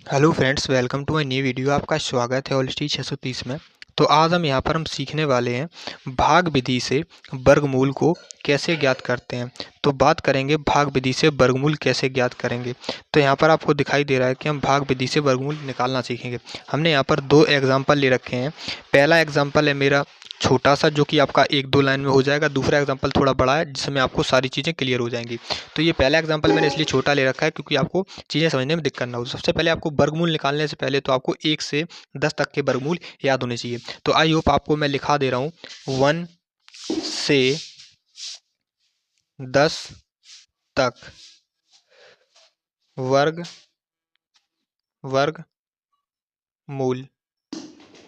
Hello friends, welcome to my new video. आपका स्वागत है OLST 630 में। तो आज हम यहाँ पर सीखने वाले हैं भाग विधि से वर्गमूल को कैसे ज्ञात करते हैं। तो बात करेंगे भाग विधि से वर्गमूल कैसे ज्ञात करेंगे। तो यहाँ पर आपको दिखाई दे रहा है कि हम भाग विधि से वर्गमूल निकालना सीखेंगे। हमने यहाँ पर दो एग्जाम्पल ले रखे हैं। पहला एग्जाम्पल है मेरा छोटा सा, जो कि आपका 1-2 लाइन में हो जाएगा। दूसरा एग्जाम्पल थोड़ा बड़ा है, जिसमें आपको सारी चीज़ें क्लियर हो जाएंगी। तो ये पहला एग्जाम्पल मैंने इसलिए छोटा ले रखा है क्योंकि आपको चीज़ें समझने में दिक्कत ना हो। सबसे पहले आपको वर्गमूल निकालने से पहले तो आपको 1 से 10 तक के वर्गमूल याद होने चाहिए। तो आई होप आपको मैं लिखा दे रहा हूँ 1 से 10 तक वर्गमूल।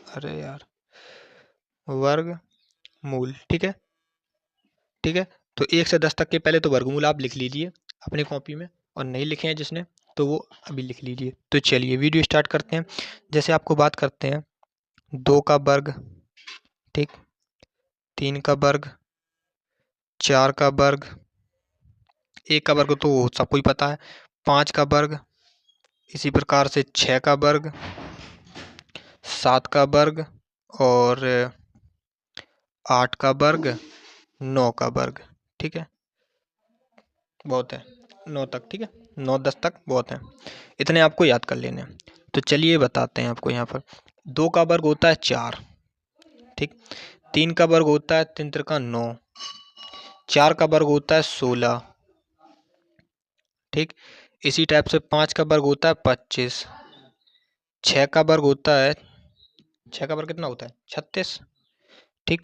अरे यार, वर्गमूल। ठीक है, ठीक है। तो 1 से 10 तक के पहले तो वर्गमूल आप लिख लीजिए अपनी कॉपी में, और नहीं लिखे हैं जिसने तो वो अभी लिख लीजिए। तो चलिए वीडियो स्टार्ट करते हैं। जैसे आपको बात करते हैं 2 का वर्ग, ठीक, 3 का वर्ग, 4 का वर्ग, 1 का वर्ग तो सबको ही पता है, 5 का वर्ग, इसी प्रकार से 6 का वर्ग, 7 का वर्ग, और 8 का वर्ग, 9 का वर्ग। ठीक है, बहुत है 9 तक। ठीक है, 9-10 तक बहुत है, इतने आपको याद कर लेने हैं। तो चलिए बताते हैं आपको। यहाँ पर 2 का वर्ग होता है 4, ठीक। 3 का वर्ग होता है 3 त्रिका 9, 4 का वर्ग होता है 16, ठीक। इसी टाइप से 5 का वर्ग होता है 25, 6 का वर्ग होता है, 6 का वर्ग कितना होता है 36, ठीक।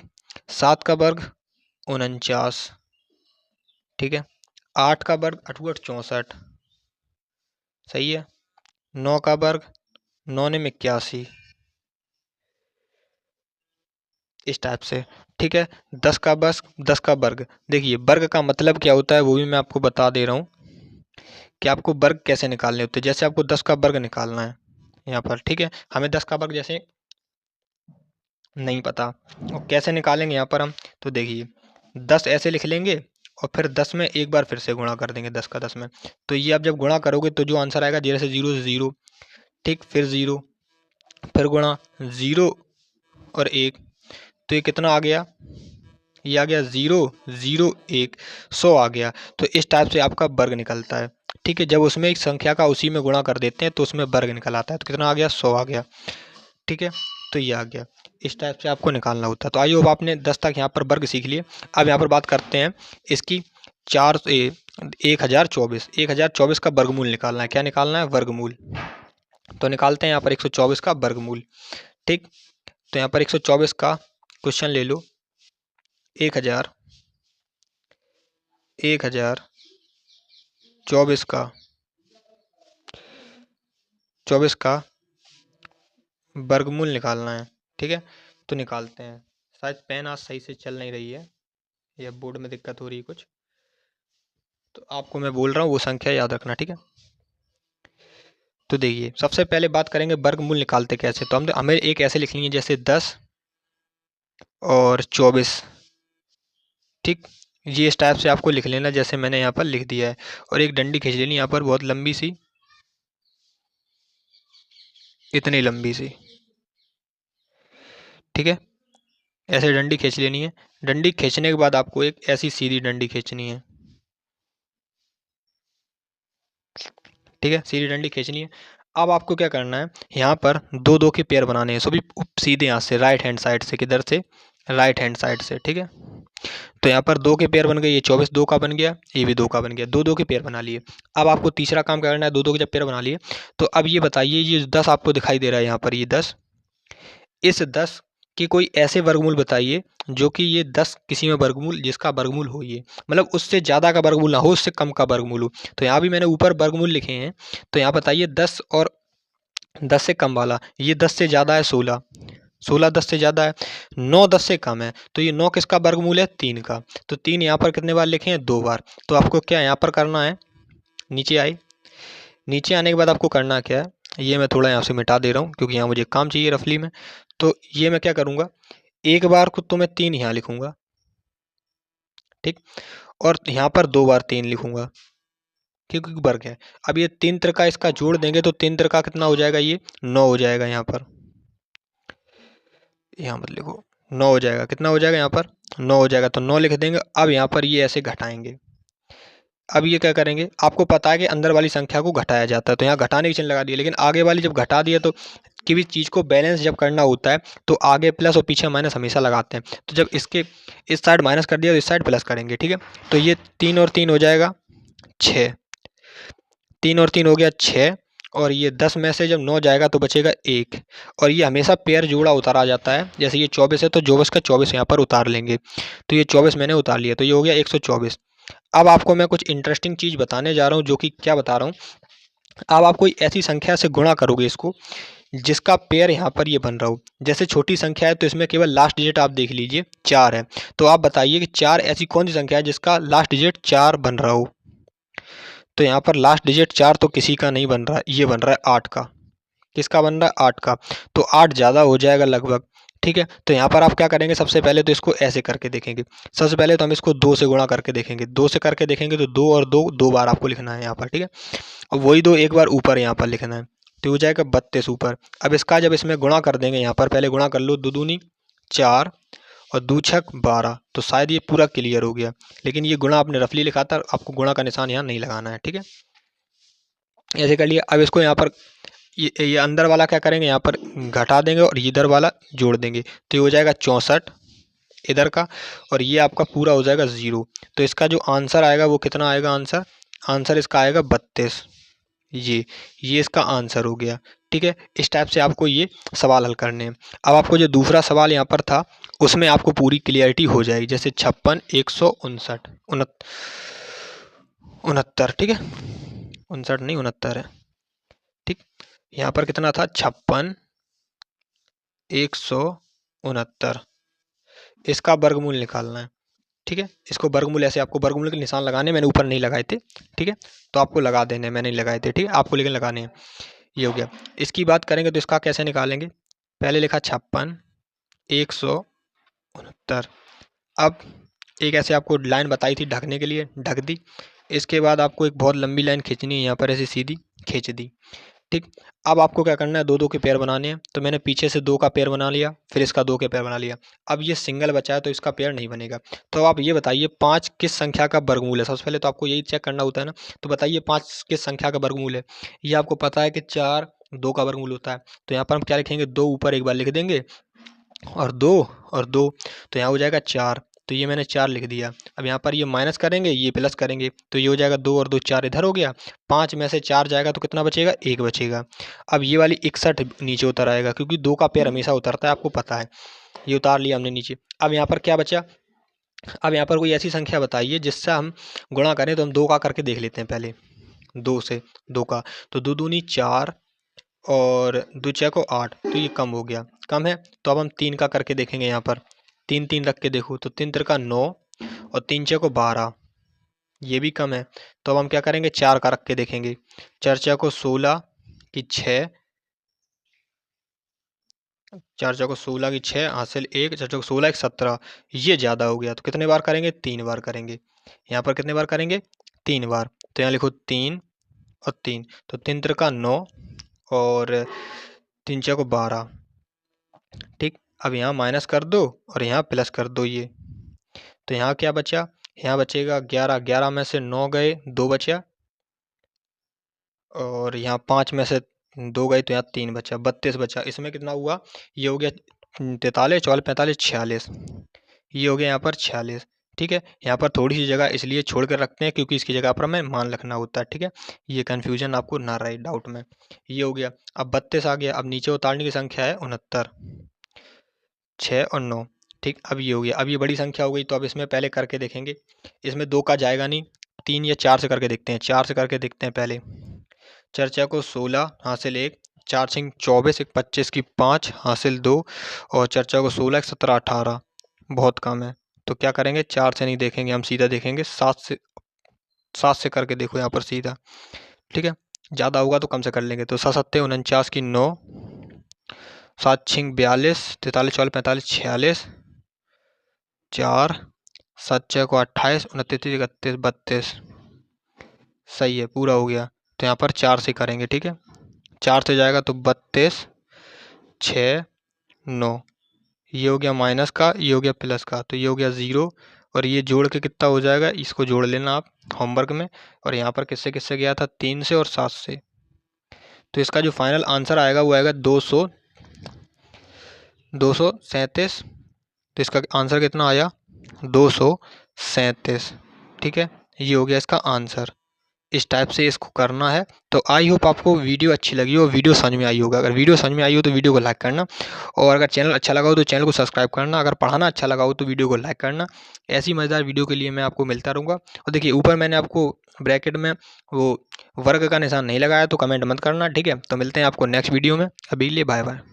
7 का वर्ग 49, ठीक है। 8 का वर्ग 8 64, सही है। 9 का वर्ग 9 81, इस टाइप से, ठीक है। 10 का वर्ग, देखिए वर्ग का मतलब क्या होता है वो भी मैं आपको बता दे रहा हूँ कि आपको वर्ग कैसे निकालने होते हैं। जैसे आपको 10 का वर्ग निकालना है यहाँ पर, ठीक है। हमें 10 का वर्ग जैसे नहीं पता, और कैसे निकालेंगे यहाँ पर हम, तो देखिए 10 ऐसे लिख लेंगे और फिर 10 में एक बार फिर से गुणा कर देंगे, 10 का 10 में। तो ये आप जब गुणा करोगे तो जो आंसर आएगा, जैसे 0 से 0, ठीक, फिर 0, फिर गुणा 0 और 1, तो ये कितना आ गया, ये आ गया 0 0 1, 100 आ गया। तो इस टाइप से आपका वर्ग निकलता है, ठीक है। जब उसमें एक संख्या का उसी में गुणा कर देते हैं तो उसमें वर्ग निकल आता है। तो कितना आ गया, 100 आ गया, ठीक है। तो ये आ गया, इस टाइप से आपको निकालना होता है। तो आइए अब आपने 10 तक यहाँ पर वर्ग सीख लिए। अब यहाँ पर बात करते हैं इसकी 1024 का वर्गमूल निकालना है। क्या निकालना है, वर्गमूल। तो निकालते हैं यहाँ पर 124 का वर्गमूल, ठीक। तो यहाँ पर 124 का क्वेश्चन ले लो। 1024 का 24 का वर्गमूल निकालना है, ठीक है। तो निकालते हैं। शायद पेन आज सही से चल नहीं रही है या बोर्ड में दिक्कत हो रही है कुछ, तो आपको मैं बोल रहा हूँ वो संख्या याद रखना, ठीक है। तो देखिए सबसे पहले बात करेंगे वर्गमूल निकालते कैसे। तो हमें एक ऐसे लिखनी है जैसे 10 और 24, ठीक। ये इस टाइप से आपको लिख लेना जैसे मैंने यहाँ पर लिख दिया है, और एक डंडी खींच लेनी यहाँ पर बहुत लंबी सी, इतनी लंबी सी, ठीक है। ऐसे डंडी खींच लेनी है। डंडी खींचने के बाद आपको एक ऐसी सीधी डंडी खींचनी है, ठीक है, सीधी डंडी खींचनी है। अब आपको क्या करना है, यहाँ पर 2-2 के पेयर बनाने हैं, सभी सीधे हाथ से, राइट हैंड साइड से। किधर से, राइट हैंड साइड से, ठीक है। तो यहाँ पर 2 के पेयर बन गए, ये 24 2 का बन गया, ये भी 2 का बन गया, 2-2 के पेयर बना लिए। अब आपको तीसरा काम क्या करना है, 2-2 के जब पेयर बना लिए तो अब ये बताइए, ये 10 आपको दिखाई दे रहा है यहाँ पर, ये 10, इस 10 की कोई ऐसे वर्गमूल बताइए जो कि ये 10 किसी में वर्गमूल, जिसका वर्गमूल हो, ये मतलब उससे ज़्यादा का वर्गमूल ना हो, उससे कम का वर्गमूल हो। तो यहाँ भी मैंने ऊपर वर्गमूल लिखे हैं, तो यहाँ बताइए 10 और 10 से कम वाला, ये 10 से ज़्यादा है 16, 16 10 से ज़्यादा है, 9 10 से कम है, तो ये 9 किसका वर्गमूल है, 3 का। तो 3 यहाँ पर कितने बार लिखे हैं, 2 बार। तो आपको क्या यहाँ पर करना है, नीचे आए, नीचे आने के बाद आपको करना क्या है, ये मैं थोड़ा यहाँ से मिटा दे रहा हूँ क्योंकि यहाँ मुझे काम चाहिए रफली में। तो ये मैं क्या करूँगा, एक बार को तो मैं 3 यहाँ लिखूँगा, ठीक, और यहाँ पर 2 बार 3 लिखूँगा, क्योंकि वर्ग है। अब ये 3 त्रिका इसका जोड़ देंगे तो 3 त्रिका कितना हो जाएगा, ये 9 हो जाएगा। यहाँ पर यहाँ मत लिखो, 9 हो जाएगा। कितना हो जाएगा यहाँ पर, 9 हो जाएगा, तो 9 लिख देंगे। अब यहाँ पर ये ऐसे घटाएंगे। अब ये क्या करेंगे, आपको पता है कि अंदर वाली संख्या को घटाया जाता है, तो यहाँ घटाने की चिन्ह लगा दिया। लेकिन आगे वाली जब घटा दिया तो किसी भी चीज़ को बैलेंस जब करना होता है तो आगे प्लस और पीछे माइनस हमेशा लगाते हैं। तो जब इसके इस साइड माइनस कर दिया तो इस साइड प्लस करेंगे, ठीक है। तो ये 3 और 3 हो जाएगा 6, 3 और 3 हो गया 6, और ये 10 में से जब 9 जाएगा तो बचेगा 1, और ये हमेशा पेयर जोड़ा उतारा जाता है। जैसे ये 24 है तो 24 का 24 यहाँ पर उतार लेंगे, तो ये 24 मैंने उतार लिया, तो ये हो गया 124। अब आपको मैं कुछ इंटरेस्टिंग चीज़ बताने जा रहा हूँ, जो कि क्या बता रहा हूँ। अब आप कोई ऐसी संख्या से गुणा करोगे इसको जिसका पेयर यहाँ पर ये बन रहा हो। जैसे छोटी संख्या है तो इसमें केवल लास्ट डिजिट आप देख लीजिए 4 है, तो आप बताइए कि 4 ऐसी कौन सी संख्या है जिसका लास्ट डिजिट 4 बन रहा हो। तो यहाँ पर लास्ट डिजिट 4 तो किसी का नहीं बन रहा, ये बन रहा है 8 का। किसका बन रहा है, 8 का। तो 8 ज़्यादा हो जाएगा लगभग, ठीक है। तो यहाँ पर आप क्या करेंगे, सबसे पहले तो इसको ऐसे करके देखेंगे। सबसे पहले तो हम इसको 2 से गुणा करके देखेंगे। 2 से करके देखेंगे तो 2 और 2 2 बार आपको लिखना है यहाँ पर, ठीक है। और वही 2 एक बार ऊपर यहाँ पर लिखना है, तो हो जाएगा 32 ऊपर। अब इसका जब इसमें गुणा कर देंगे, यहाँ पर पहले गुणा कर लो, 2 दूनी 4 और 2 छक 12, तो शायद ये पूरा क्लियर हो गया। लेकिन ये गुणा आपने रफली लिखा था, आपको गुणा का निशान यहाँ नहीं लगाना है, ठीक है। ऐसे कर लिया। अब इसको यहाँ पर ये अंदर वाला क्या करेंगे, यहाँ पर घटा देंगे और इधर वाला जोड़ देंगे, तो ये हो जाएगा 64 इधर का, और ये आपका पूरा हो जाएगा 0। तो इसका जो आंसर आएगा वो कितना आएगा, आंसर आंसर इसका आएगा 32। ये इसका आंसर हो गया, ठीक है। इस टाइप से आपको ये सवाल हल करने हैं। अब आपको जो दूसरा सवाल यहाँ पर था उसमें आपको पूरी क्लियरिटी हो जाएगी। जैसे 56 159 69, ठीक है, 59 नहीं 69 है, ठीक। यहाँ पर कितना था, 56 169, इसका वर्गमूल निकालना है, ठीक है। इसको वर्गमूल ऐसे आपको वर्गमूल के निशान लगाने, मैंने ऊपर नहीं लगाए थे, ठीक है, तो आपको लगा देने, मैंने नहीं लगाए थे, ठीक है, आपको लेकिन लगाने हैं। ये हो गया। इसकी बात करेंगे तो इसका कैसे निकालेंगे, पहले लिखा 56 169। अब एक ऐसे आपको लाइन बताई थी ढकने के लिए, ढक दी। इसके बाद आपको एक बहुत लंबी लाइन खींचनी है, यहाँ पर ऐसे सीधी खींच दी, ठीक। अब आपको क्या करना है, 2 2 के पेयर बनाने हैं। तो मैंने पीछे से 2 का पेयर बना लिया, फिर इसका 2 के पेयर बना लिया। अब ये सिंगल बचा है तो इसका पेयर नहीं बनेगा। तो आप ये बताइए 5 किस संख्या का वर्गमूल है। सबसे पहले तो आपको यही चेक करना होता है ना। तो बताइए 5 किस संख्या का वर्गमूल है। ये आपको पता है कि 4 2 का वर्गमूल होता है। तो यहाँ पर हम क्या लिखेंगे, 2 ऊपर एक बार लिख देंगे और 2 और 2, तो यहाँ हो जाएगा 4। तो ये मैंने 4 लिख दिया। अब यहाँ पर ये माइनस करेंगे, ये प्लस करेंगे, तो ये हो जाएगा 2 और 2 4 इधर हो गया। 5 में से 4 जाएगा तो कितना बचेगा, 1 बचेगा। अब ये वाली 61 नीचे उतर आएगा, क्योंकि 2 का पेयर हमेशा उतरता है, आपको पता है। ये उतार लिया हमने नीचे। अब यहाँ पर क्या बचा, अब यहाँ पर कोई ऐसी संख्या बताइए जिससे हम गुणा करें। तो हम 2 का करके देख लेते हैं पहले, 2 से 2 का, तो 2 दूनी 4 और 2 छः को 8, तो ये कम हो गया, कम है। तो अब हम 3 का करके देखेंगे। यहाँ पर 3 3 रख के देखो, तो 3 त्रिका 9 और 3 छः को 12, ये भी कम है। तो अब हम क्या करेंगे, 4 का रख के देखेंगे। 4 छः को 16 की 6, 4 छः को 16 की 6 हासिल 1, 4 छः को 16 1 17, ये ज़्यादा हो गया। तो कितने बार करेंगे, 3 बार करेंगे। यहाँ पर कितने बार करेंगे, 3 बार। तो यहाँ लिखो 3 और 3, तो 3 त्रिका 9 और 3 छः को 12, ठीक। अब यहाँ माइनस कर दो और यहाँ प्लस कर दो ये, तो यहाँ क्या बचा, यहाँ बचेगा 11, 11 में से 9 गए, 2 बचा, और यहाँ 5 में से 2 गए तो यहाँ 3 बचा, 32 बचा। इसमें कितना हुआ, ये हो गया 43 44 45 46, ये हो गया यहाँ पर 46, ठीक है। यहाँ पर थोड़ी सी जगह इसलिए छोड़ कर रखते हैं क्योंकि इसकी जगह पर हमें मान लिखना होता है, ठीक है। ये कन्फ्यूजन आपको ना रहे डाउट में। ये हो गया। अब 32 आ गया। अब नीचे उतारने की संख्या है 69, 6 और 9, ठीक। अब ये हो गया। अब ये बड़ी संख्या हो गई, तो अब इसमें पहले करके देखेंगे। इसमें 2 का जाएगा नहीं, 3 या 4 से करके देखते हैं। 4 से करके देखते हैं पहले। 4 छः को 16 हासिल 1, 4 छः 24 1 25 की 5 हासिल 2, और 4 छः को 16 1 17 18, बहुत कम है। तो क्या करेंगे, 4 से नहीं देखेंगे, हम सीधा देखेंगे 7 से करके देखो यहाँ पर सीधा, ठीक है। ज़्यादा होगा तो कम से कर लेंगे। तो 7 सत्ते 49 की 9, 7 छिंग 42, 43 44 45 46, 4 7 छः को 28 29 31 32, सही है, पूरा हो गया। तो यहाँ पर 4 से करेंगे, ठीक है। 4 से जाएगा तो 32, 6, 9। ये हो गया माइनस का, ये हो गया प्लस का, तो ये हो गया 0। और ये जोड़ के कितना हो जाएगा, इसको जोड़ लेना आप होमवर्क में। और यहाँ पर किससे किससे गया था, 3 से और 7 से। तो इसका जो फाइनल आंसर आएगा वो आएगा 237। तो इसका आंसर कितना आया, 237। ठीक है, ये हो गया इसका आंसर। इस टाइप से इसको करना है। तो आई होप आपको वीडियो अच्छी लगी हो, वीडियो समझ में आई होगा। अगर वीडियो समझ में आई हो तो वीडियो को लाइक करना, और अगर चैनल अच्छा लगा हो तो चैनल को सब्सक्राइब करना। अगर पढ़ाना अच्छा लगा हो तो वीडियो को लाइक करना। ऐसी मज़ेदार वीडियो के लिए मैं आपको मिलता रहूँगा। और देखिए ऊपर मैंने आपको ब्रैकेट में वो वर्ग का निशान नहीं लगाया, तो कमेंट मत करना, ठीक है। तो मिलते हैं आपको नेक्स्ट वीडियो में, अभी के लिए बाय बाय।